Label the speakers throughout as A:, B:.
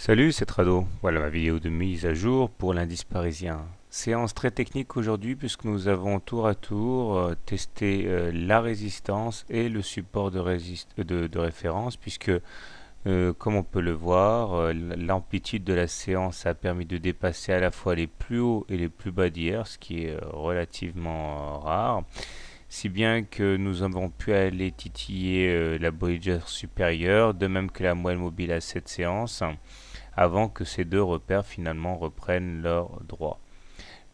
A: Salut, c'est Trado. Voilà ma vidéo de mise à jour pour l'indice parisien. Séance très technique aujourd'hui puisque nous avons tour à tour testé la résistance et le support de référence puisque comme on peut le voir, l'amplitude de la séance a permis de dépasser à la fois les plus hauts et les plus bas d'hier, ce qui est relativement rare. Si bien que nous avons pu aller titiller la Bollinger supérieure, de même que la moelle mobile à cette séance avant que ces deux repères finalement reprennent leur droit.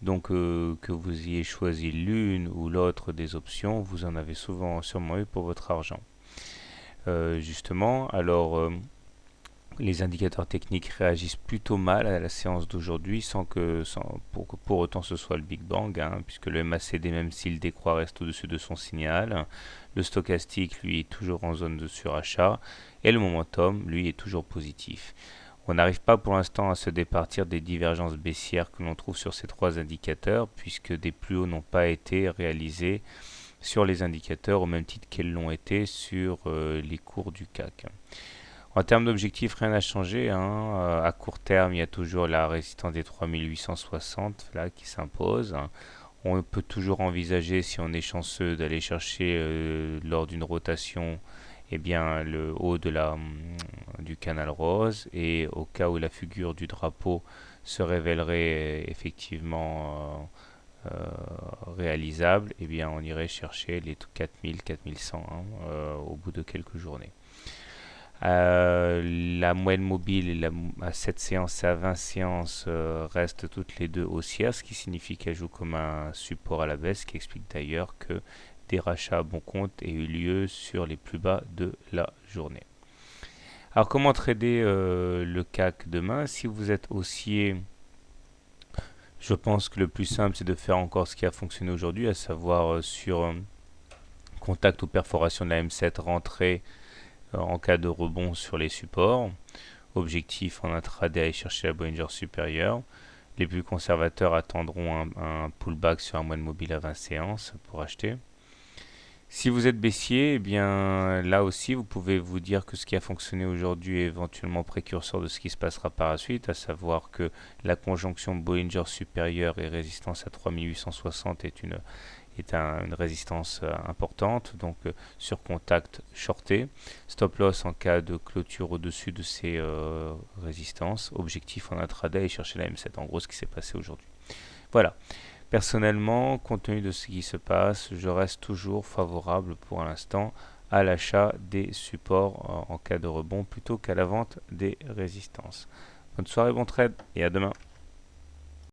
A: Donc que vous ayez choisi l'une ou l'autre des options, vous en avez sûrement eu pour votre argent. Justement, alors les indicateurs techniques réagissent plutôt mal à la séance d'aujourd'hui pour que pour autant ce soit le Big Bang, puisque le MACD, même s'il décroît, reste au-dessus de son signal. Le stochastique, lui, est toujours en zone de surachat et le momentum, lui, est toujours positif. On n'arrive pas pour l'instant à se départir des divergences baissières que l'on trouve sur ces trois indicateurs, puisque des plus hauts n'ont pas été réalisés sur les indicateurs au même titre qu'elles l'ont été sur les cours du CAC. En termes d'objectifs, rien n'a changé. À court terme, il y a toujours la résistance des 3860 là, qui s'impose. On peut toujours envisager, si on est chanceux, d'aller chercher lors d'une rotation le haut du canal rose, et au cas où la figure du drapeau se révélerait effectivement réalisable, on irait chercher les 4000, 4100 au bout de quelques journées. La moyenne mobile à 7 séances et à 20 séances restent toutes les deux haussières, ce qui signifie qu'elles jouent comme un support à la baisse, ce qui explique d'ailleurs que des rachats à bon compte aient eu lieu sur les plus bas de la journée. Alors comment trader le CAC demain? Si vous êtes haussier, je pense que le plus simple c'est de faire encore ce qui a fonctionné aujourd'hui, à savoir sur contact ou perforation de la M7, rentrer en cas de rebond sur les supports. Objectif en intraday, aller chercher la Bollinger supérieure. Les plus conservateurs attendront un pullback sur un moyenne mobile à 20 séances pour acheter. Si vous êtes baissier, là aussi vous pouvez vous dire que ce qui a fonctionné aujourd'hui est éventuellement précurseur de ce qui se passera par la suite, à savoir que la conjonction Bollinger supérieure et résistance à 3860 est une résistance importante, donc sur contact shorté, stop loss en cas de clôture au-dessus de ces résistances, objectif en intraday et chercher la M7, en gros ce qui s'est passé aujourd'hui. Voilà. Personnellement, compte tenu de ce qui se passe, je reste toujours favorable pour l'instant à l'achat des supports en cas de rebond plutôt qu'à la vente des résistances. Bonne soirée, bon trade et à demain.